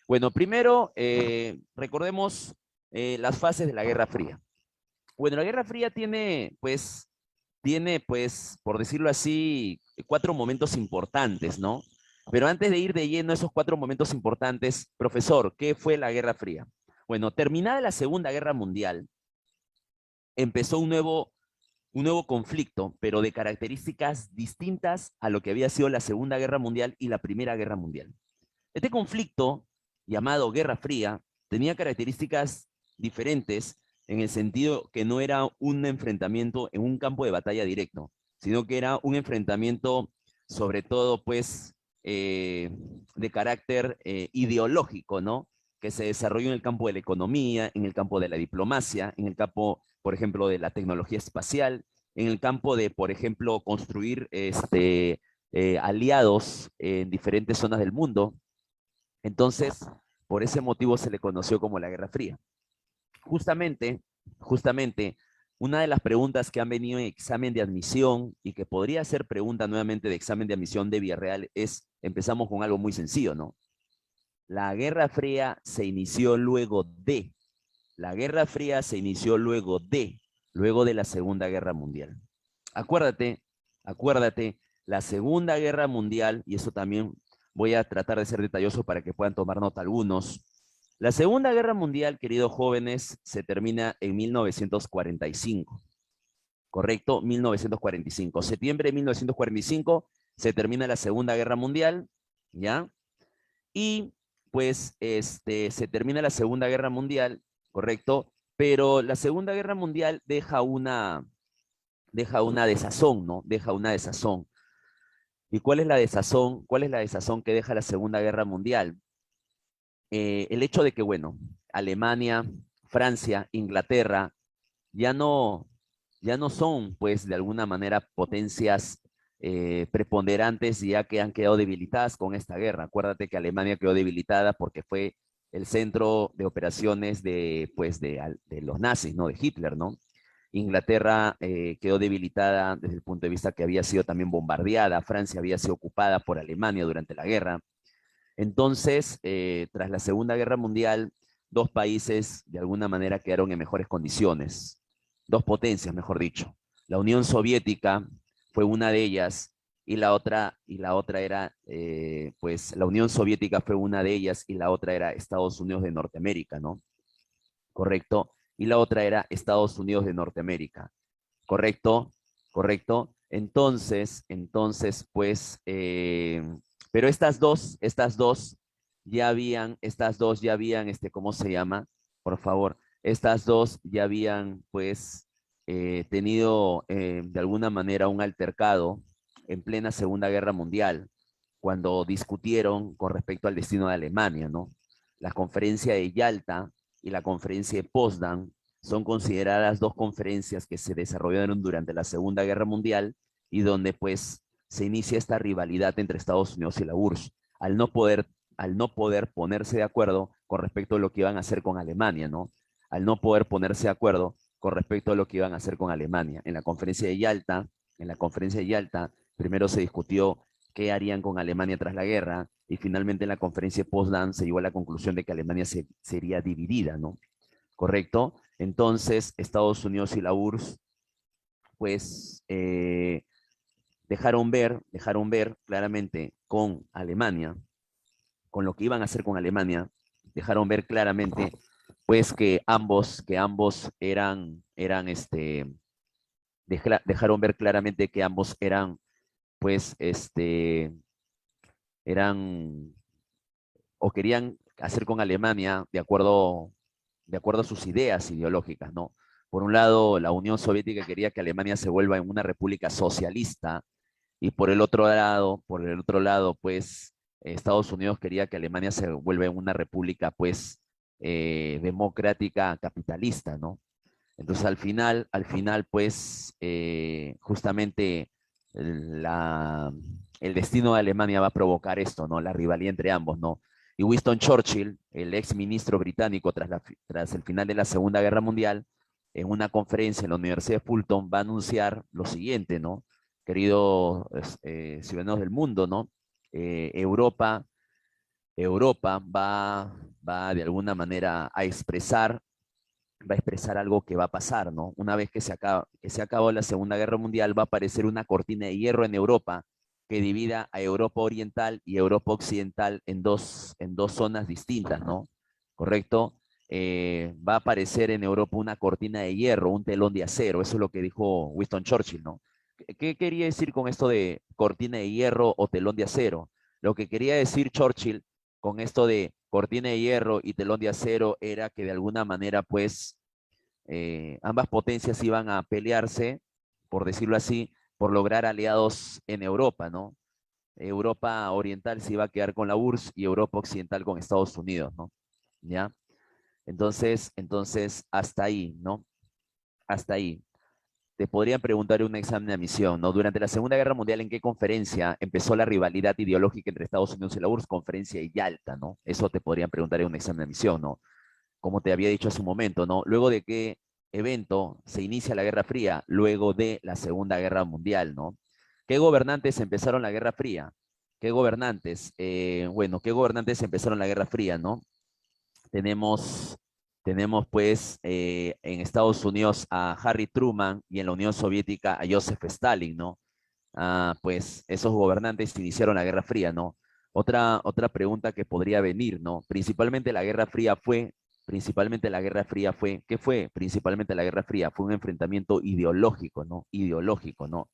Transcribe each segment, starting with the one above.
Bueno, primero, recordemos las fases de la Guerra Fría. Bueno, la Guerra Fría tiene, por decirlo así, cuatro momentos importantes, ¿no? Pero antes de ir de lleno a esos cuatro momentos importantes, profesor, ¿qué fue la Guerra Fría? Bueno, terminada la Segunda Guerra Mundial, empezó un nuevo conflicto, pero de características distintas a lo que había sido la Segunda Guerra Mundial y la Primera Guerra Mundial. Este conflicto, llamado Guerra Fría, tenía características diferentes en el sentido que no era un enfrentamiento en un campo de batalla directo, sino que era un enfrentamiento sobre todo pues de carácter ideológico, ¿no? Que se desarrolló en el campo de la economía, en el campo de la diplomacia, en el campo, por ejemplo, de la tecnología espacial, en el campo de, por ejemplo, construir aliados en diferentes zonas del mundo. Entonces, por ese motivo se le conoció como la Guerra Fría. Justamente, justamente, una de las preguntas que han venido en examen de admisión y que podría ser pregunta nuevamente de examen de admisión de Villarreal es, empezamos con algo muy sencillo, ¿no? La Guerra Fría se inició la Guerra Fría se inició luego de la Segunda Guerra Mundial. Acuérdate, acuérdate, la Segunda Guerra Mundial, y eso también voy a tratar de ser detalloso para que puedan tomar nota algunos. La Segunda Guerra Mundial, queridos jóvenes, se termina en 1945, ¿correcto? 1945. Septiembre de 1945 se termina la Segunda Guerra Mundial, ¿ya? Y pues se termina la Segunda Guerra Mundial, ¿correcto? Pero la Segunda Guerra Mundial deja una desazón, ¿no? Deja una desazón. ¿Y cuál es la desazón? ¿Cuál es la desazón que deja la Segunda Guerra Mundial? El hecho de que, bueno, Alemania, Francia, Inglaterra ya no, ya no son, pues, de alguna manera potencias preponderantes, ya que han quedado debilitadas con esta guerra. Acuérdate que Alemania quedó debilitada porque fue el centro de operaciones de los nazis, ¿no? De Hitler, ¿no? Inglaterra quedó debilitada desde el punto de vista que había sido también bombardeada, Francia había sido ocupada por Alemania durante la guerra. Entonces, tras la Segunda Guerra Mundial, dos países de alguna manera quedaron en mejores condiciones, dos potencias, mejor dicho. La Unión Soviética fue una de ellas y la otra era, pues la Unión Soviética fue una de ellas y la otra era Estados Unidos de Norteamérica, ¿no? ¿Correcto? Y la otra era Estados Unidos de Norteamérica. ¿Correcto? ¿Correcto? Entonces, pues, pero estas dos ya habían, ¿cómo se llama? Por favor, estas dos ya habían, pues, tenido de alguna manera un altercado en plena Segunda Guerra Mundial, cuando discutieron con respecto al destino de Alemania, ¿no? La conferencia de Yalta y la conferencia de Potsdam son consideradas dos conferencias que se desarrollaron durante la Segunda Guerra Mundial y donde pues se inicia esta rivalidad entre Estados Unidos y la URSS, al no poder ponerse de acuerdo con respecto a lo que iban a hacer con Alemania, ¿no? Al no poder ponerse de acuerdo con respecto a lo que iban a hacer con Alemania. En la conferencia de Yalta, primero se discutió qué harían con Alemania tras la guerra, y finalmente en la conferencia de Potsdam se llegó a la conclusión de que Alemania sería dividida, ¿no? ¿Correcto? Entonces, Estados Unidos y la URSS, pues, dejaron ver claramente con Alemania, con lo que iban a hacer con Alemania, dejaron ver claramente, pues, que ambos dejaron ver claramente que ambos eran, pues, eran o querían hacer con Alemania de acuerdo a sus ideas ideológicas, ¿no? Por un lado, la Unión Soviética quería que Alemania se vuelva en una república socialista, y por el otro lado, pues, Estados Unidos quería que Alemania se vuelva en una república, pues, democrática capitalista, ¿no? Entonces, al final, pues, justamente el destino de Alemania va a provocar esto, ¿no? La rivalidad entre ambos, ¿no? Y Winston Churchill, el ex ministro británico tras el final de la Segunda Guerra Mundial, en una conferencia en la Universidad de Fulton, va a anunciar lo siguiente, ¿no? Queridos ciudadanos del mundo, ¿no? Europa Europa va de alguna manera va a expresar algo que va a pasar, ¿no? Una vez que se acabó la Segunda Guerra Mundial, va a aparecer una cortina de hierro en Europa que divida a Europa Oriental y Europa Occidental en dos zonas distintas, ¿no? ¿Correcto? Va a aparecer en Europa una cortina de hierro, un telón de acero, eso es lo que dijo Winston Churchill, ¿no? ¿Qué quería decir con esto de cortina de hierro o telón de acero? Lo que quería decir Churchill con esto de cortina de hierro y telón de acero era que de alguna manera, pues, ambas potencias iban a pelearse, por decirlo así, por lograr aliados en Europa, ¿no? Europa Oriental se iba a quedar con la URSS y Europa Occidental con Estados Unidos, ¿no? ¿Ya? Entonces, hasta ahí, ¿no? Hasta ahí. Te podrían preguntar en un examen de admisión, ¿no? Durante la Segunda Guerra Mundial, ¿en qué conferencia empezó la rivalidad ideológica entre Estados Unidos y la URSS? Conferencia de Yalta, ¿no? Eso te podrían preguntar en un examen de admisión, ¿no? Como te había dicho hace un momento, ¿no? Luego de qué evento se inicia la Guerra Fría, luego de la Segunda Guerra Mundial, ¿no? ¿Qué gobernantes empezaron la Guerra Fría? ¿Qué gobernantes? Bueno, ¿qué gobernantes empezaron la Guerra Fría, no? Tenemos, tenemos pues en Estados Unidos a Harry Truman y en la Unión Soviética a Joseph Stalin, ¿no? Pues esos gobernantes iniciaron la Guerra Fría, ¿no? Otra pregunta que podría venir, ¿no? Principalmente la Guerra Fría fue, ¿qué fue? Principalmente la Guerra Fría fue un enfrentamiento ideológico, ¿no? Ideológico, ¿no?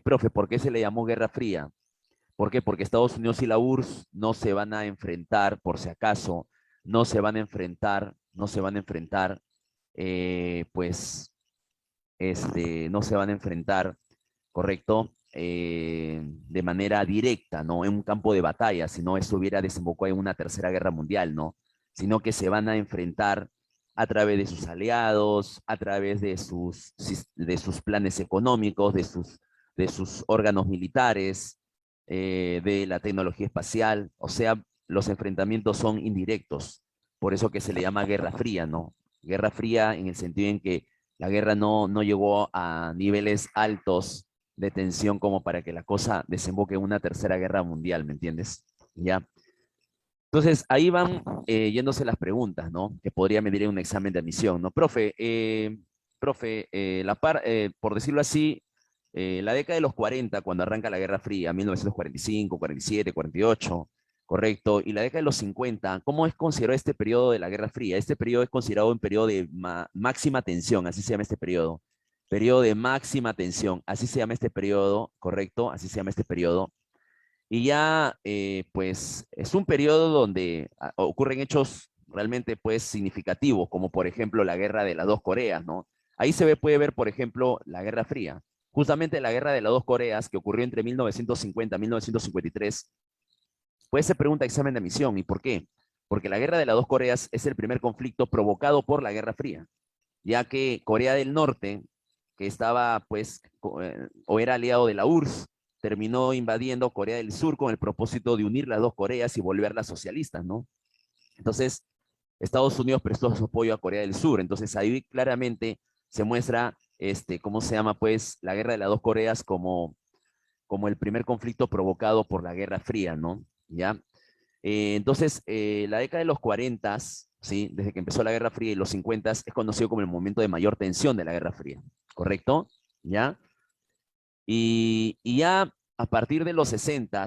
Profe, ¿por qué se le llamó Guerra Fría? ¿Por qué? Porque Estados Unidos y la URSS no se van a enfrentar, por si acaso, no se van a enfrentar, pues, no se van a enfrentar, ¿correcto? De manera directa, ¿no? En un campo de batalla, si no, eso hubiera desembocado en una tercera guerra mundial, ¿no? Sino que se van a enfrentar a través de sus aliados, a través de sus planes económicos, de sus órganos militares, de la tecnología espacial, o sea, los enfrentamientos son indirectos, por eso que se le llama Guerra Fría, ¿no? Guerra Fría en el sentido en que la guerra no llegó a niveles altos de tensión como para que la cosa desemboque en una tercera guerra mundial, ¿me entiendes? ¿Ya? Entonces, ahí van yéndose las preguntas, ¿no? Que podría medir en un examen de admisión, ¿no? Profe, por decirlo así, la década de los 40, cuando arranca la Guerra Fría, 1945, 47, 48, correcto, y la década de los 50, ¿cómo es considerado este periodo de la Guerra Fría? Este periodo es considerado un periodo de máxima tensión, así se llama este periodo. Periodo de máxima tensión, así se llama este periodo, correcto, así se llama este periodo. Y ya, pues, es un periodo donde ocurren hechos realmente, pues, significativos, como por ejemplo la guerra de las dos Coreas, ¿no? Ahí puede ver, por ejemplo, la Guerra Fría. Justamente la guerra de las dos Coreas, que ocurrió entre 1950 y 1953, pues se pregunta examen de admisión. ¿Y por qué? Porque la guerra de las dos Coreas es el primer conflicto provocado por la Guerra Fría, ya que Corea del Norte, que estaba, pues, o era aliado de la URSS, terminó invadiendo Corea del Sur con el propósito de unir las dos Coreas y volverlas socialistas, ¿no? Entonces, Estados Unidos prestó su apoyo a Corea del Sur. Entonces, ahí claramente se muestra, ¿cómo se llama? Pues, la guerra de las dos Coreas como el primer conflicto provocado por la Guerra Fría, ¿no? ¿Ya? Entonces, la década de los 40, ¿sí? Desde que empezó la Guerra Fría y los 50 es conocido como el momento de mayor tensión de la Guerra Fría, ¿correcto? ¿Ya? Y ya a partir de los 60,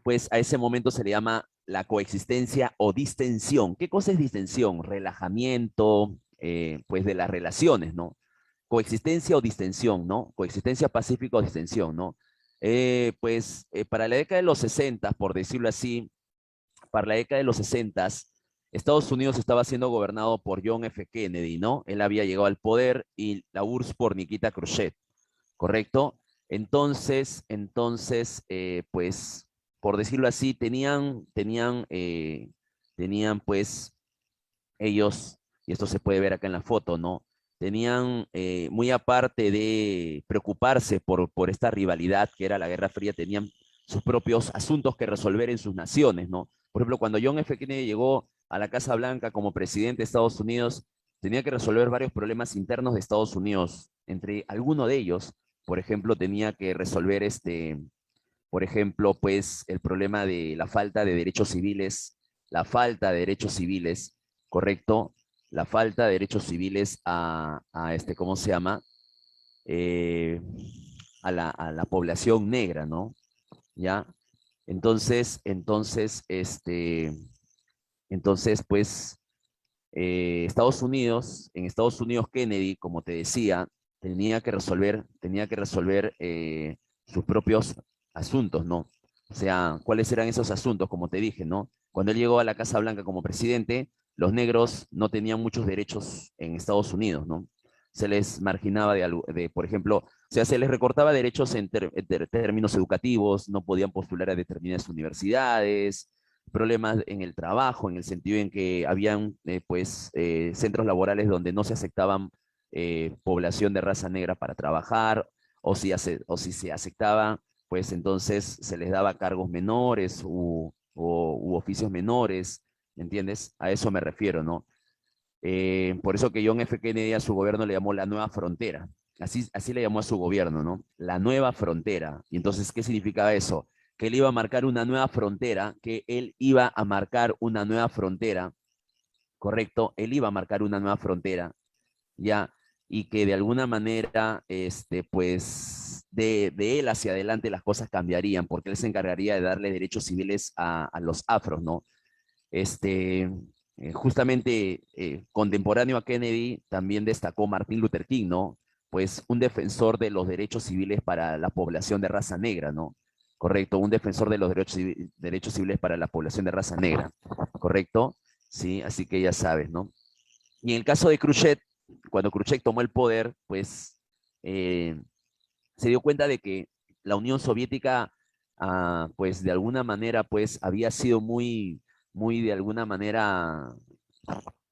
pues a ese momento se le llama la coexistencia o distensión. ¿Qué cosa es distensión? Relajamiento, pues de las relaciones, ¿no? Coexistencia o distensión, ¿no? Coexistencia pacífica o distensión, ¿no? Para la década de los 60, por decirlo así, para la década de los 60, Estados Unidos estaba siendo gobernado por John F. Kennedy, ¿no? Él había llegado al poder y la URSS por Nikita Khrushchev, ¿correcto? Pues, por decirlo así, tenían pues ellos, y esto se puede ver acá en la foto, ¿no? Tenían, muy aparte de preocuparse por esta rivalidad que era la Guerra Fría, tenían sus propios asuntos que resolver en sus naciones, ¿no? Por ejemplo, cuando John F. Kennedy llegó a la Casa Blanca como presidente de Estados Unidos, tenía que resolver varios problemas internos de Estados Unidos. Entre algunos de ellos, por ejemplo, tenía que resolver por ejemplo, pues el problema de la falta de derechos civiles, ¿correcto? La falta de derechos civiles ¿cómo se llama? Eh, a la población negra, ¿no? ¿Ya? Entonces, pues, en Estados Unidos Kennedy, como te decía, tenía que resolver sus propios asuntos, ¿no? O sea, ¿cuáles eran esos asuntos? Como te dije, ¿no? Cuando él llegó a la Casa Blanca como presidente, los negros no tenían muchos derechos en Estados Unidos, ¿no? Se les marginaba por ejemplo, o sea, se les recortaba derechos en términos educativos, no podían postular a determinadas universidades, problemas en el trabajo, en el sentido en que habían centros laborales donde no se aceptaban población de raza negra para trabajar, o si se aceptaba, pues entonces se les daba cargos menores u oficios menores, ¿entiendes? A eso me refiero, ¿no? Por eso que John F. Kennedy a su gobierno le llamó la nueva frontera. Así le llamó a su gobierno, ¿no? La nueva frontera. Y entonces, ¿qué significaba eso? Que él iba a marcar una nueva frontera, que él iba a marcar una nueva frontera, ¿correcto? Él iba a marcar una nueva frontera, ¿ya? Y que de alguna manera, pues, de él hacia adelante las cosas cambiarían, porque él se encargaría de darle derechos civiles a los afros, ¿no? Este, Justamente contemporáneo a Kennedy también destacó Martin Luther King, ¿no? Pues un defensor de los derechos civiles para la población de raza negra, ¿no? Correcto, un defensor de los derechos civiles para la población de raza negra, ¿correcto? Sí, así que ya sabes, ¿no? Y en el caso de Khrushchev, cuando Khrushchev tomó el poder, pues eh, se dio cuenta de que la Unión Soviética, pues de alguna manera, pues había sido muy de alguna manera,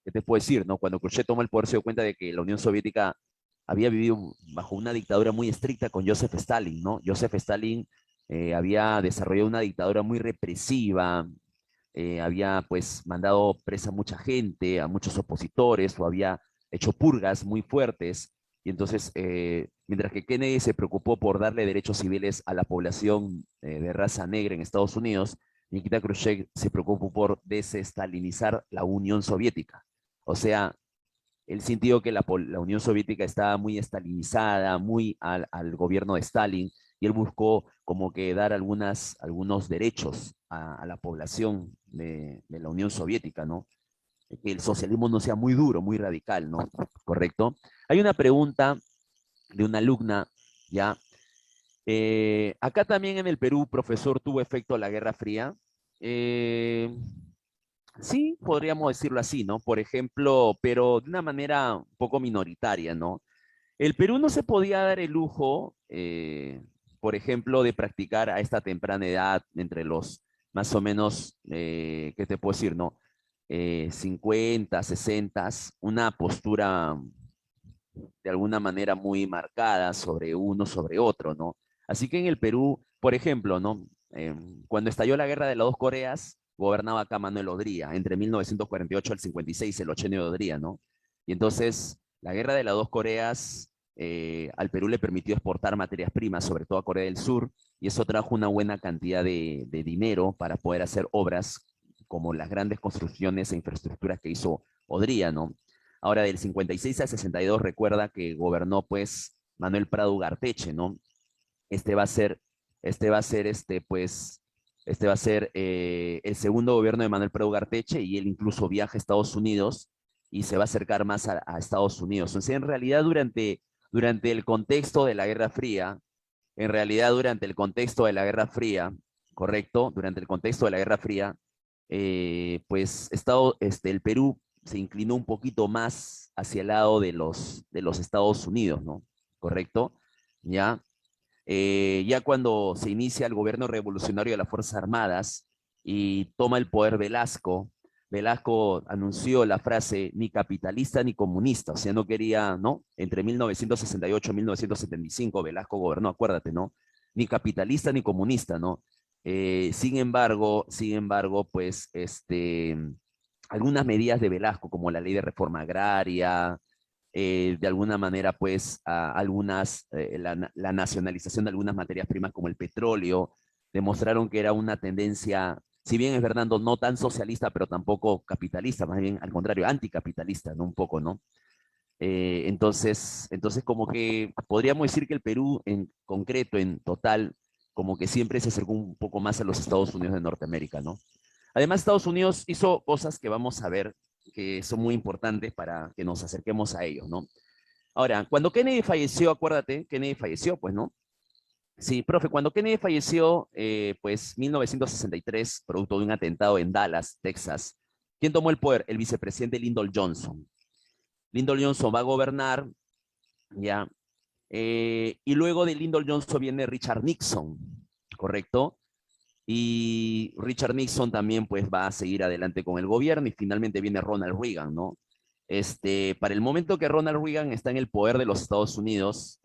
¿qué te puedo decir? ¿No? Cuando Khrushchev tomó el poder se dio cuenta de que la Unión Soviética había vivido bajo una dictadura muy estricta con Joseph Stalin, ¿no? Joseph Stalin había desarrollado una dictadura muy represiva, había pues mandado presa a mucha gente, a muchos opositores, o había hecho purgas muy fuertes. Y entonces, mientras que Kennedy se preocupó por darle derechos civiles a la población de raza negra en Estados Unidos, Nikita Khrushchev se preocupó por desestalinizar la Unión Soviética. O sea, él sintió que la Unión Soviética estaba muy estalinizada, muy al gobierno de Stalin, y él buscó como que dar algunos derechos a la población de la Unión Soviética, ¿no? Que el socialismo no sea muy duro, muy radical, ¿no? ¿Correcto? Hay una pregunta de una alumna, ¿ya? Acá también en el Perú, profesor, tuvo efecto la Guerra Fría. Eh, Sí, podríamos decirlo así, ¿no? Por ejemplo, pero de una manera un poco minoritaria, ¿no? El Perú no se podía dar el lujo, por ejemplo, de practicar a esta temprana edad, entre los más o menos, ¿qué te puedo decir, no? 50, 60, una postura de alguna manera muy marcada sobre uno, sobre otro, ¿no? Así que en el Perú, por ejemplo, ¿no? Cuando estalló la guerra de las dos Coreas, gobernaba acá Manuel Odría, entre 1948 al 56, el ochenio de Odría, ¿no? Y entonces, la guerra de las dos Coreas al Perú le permitió exportar materias primas, sobre todo a Corea del Sur, y eso trajo una buena cantidad de dinero para poder hacer obras como las grandes construcciones e infraestructuras que hizo Odría, ¿no? Ahora, del 56 al 62, recuerda que gobernó, pues, Manuel Prado Ugarteche, ¿no? Este va a ser, este va a ser, el segundo gobierno de Manuel Prado Ugarteche, y él incluso viaja a Estados Unidos y se va a acercar más a Estados Unidos. O sea, en realidad, durante el contexto de la Guerra Fría, correcto, durante el contexto de la Guerra Fría, pues el Perú se inclinó un poquito más hacia el lado de los Estados Unidos, ¿no? ¿Correcto? ¿Ya? Ya cuando se inicia el gobierno revolucionario de las Fuerzas Armadas y toma el poder Velasco anunció la frase ni capitalista ni comunista, o sea, no quería, ¿no? Entre 1968 y 1975 Velasco gobernó, acuérdate, ¿no? Ni capitalista ni comunista, ¿no? Sin embargo, pues, algunas medidas de Velasco, como la ley de reforma agraria, de alguna manera, pues, la nacionalización de algunas materias primas como el petróleo, demostraron que era una tendencia, si bien es verdad, no tan socialista, pero tampoco capitalista, más bien al contrario, anticapitalista, ¿no? Un poco, ¿no? Entonces, como que podríamos decir que el Perú en concreto, en total, como que siempre se acercó un poco más a los Estados Unidos de Norteamérica, ¿no? Además, Estados Unidos hizo cosas que vamos a ver que son muy importantes para que nos acerquemos a ellos, ¿no? Ahora, cuando Kennedy falleció, acuérdate, Kennedy falleció, pues, ¿no? Sí, profe, cuando Kennedy falleció, pues 1963, producto de un atentado en Dallas, Texas, ¿quién tomó el poder? El vicepresidente Lyndon Johnson. Lyndon Johnson va a gobernar, ¿ya? Y luego de Lyndon Johnson viene Richard Nixon, ¿correcto? Y Richard Nixon también pues va a seguir adelante con el gobierno y finalmente viene Ronald Reagan, ¿no? Para el momento que Ronald Reagan está en el poder de los Estados Unidos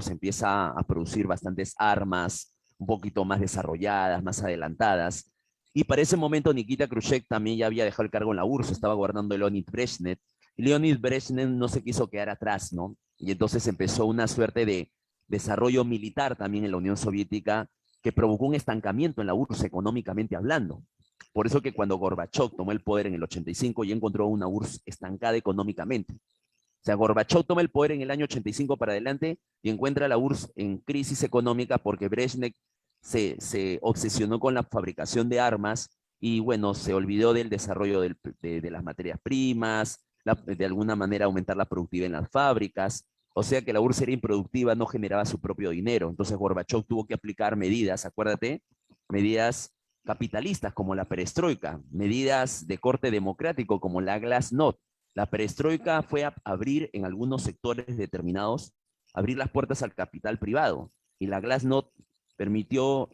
empieza a producir bastantes armas, un poquito más desarrolladas, más adelantadas. Y para ese momento Nikita Khrushchev también ya había dejado el cargo en la URSS, estaba gobernando Leonid Brezhnev. Y Leonid Brezhnev no se quiso quedar atrás, ¿no? Y entonces empezó una suerte de desarrollo militar también en la Unión Soviética que provocó un estancamiento en la URSS económicamente hablando. Por eso que cuando Gorbachev tomó el poder en el 85 ya encontró una URSS estancada económicamente. O sea, Gorbachev toma el poder en el año 85 para adelante y encuentra a la URSS en crisis económica porque Brezhnev se obsesionó con la fabricación de armas y bueno, se olvidó del desarrollo de las materias primas, de alguna manera aumentar la productividad en las fábricas. O sea que la URSS era improductiva, no generaba su propio dinero. Entonces Gorbachev tuvo que aplicar medidas, acuérdate, medidas capitalistas como la perestroika, medidas de corte democrático como la glasnost. La perestroika fue a abrir en algunos sectores determinados, abrir las puertas al capital privado. Y la glasnost permitió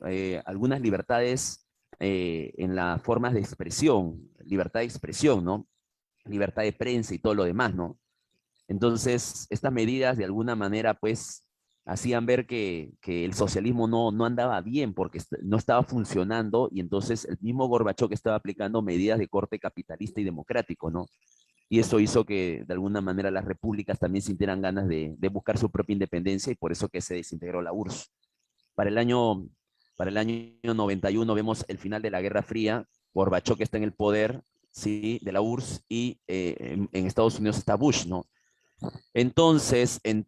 algunas libertades en las formas de expresión, libertad de expresión, ¿no? Libertad de prensa y todo lo demás, ¿no? Entonces, estas medidas de alguna manera, pues, hacían ver que el socialismo no andaba bien porque no estaba funcionando y entonces el mismo Gorbachev estaba aplicando medidas de corte capitalista y democrático, ¿no? Y eso hizo que de alguna manera las repúblicas también sintieran ganas de buscar su propia independencia y por eso que se desintegró la URSS. Para el año, para el año 91 vemos el final de la Guerra Fría, Gorbachev que está en el poder, ¿sí? De la URSS y en Estados Unidos está Bush, ¿no? Entonces, en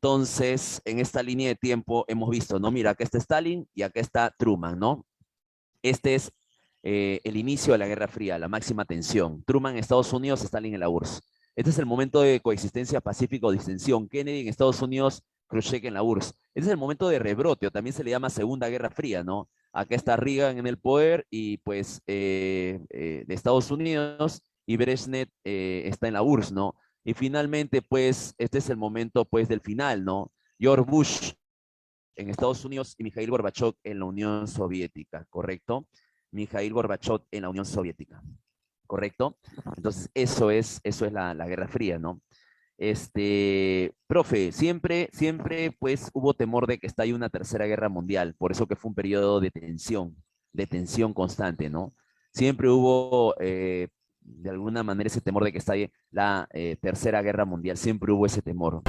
esta línea de tiempo hemos visto, ¿no? Mira, acá está Stalin y acá está Truman, ¿no? Este es el inicio de la Guerra Fría, la máxima tensión. Truman en Estados Unidos, Stalin en la URSS. Este es el momento de coexistencia pacífica o distensión. Kennedy en Estados Unidos, Khrushchev en la URSS. Este es el momento de rebrote, o también se le llama Segunda Guerra Fría, ¿no? Acá está Reagan en el poder y pues de Estados Unidos y Brezhnev está en la URSS, ¿no? Y finalmente, pues, este es el momento, pues, del final, ¿no? George Bush en Estados Unidos y Mikhail Gorbachev en la Unión Soviética, ¿correcto? Mikhail Gorbachev en la Unión Soviética, ¿correcto? Entonces, eso es la Guerra Fría, ¿no? Profe, siempre, pues, hubo temor de que estalle una tercera guerra mundial, por eso que fue un periodo de tensión constante, ¿no? Siempre hubo, de alguna manera, ese temor de que estalle la tercera guerra mundial, siempre hubo ese temor.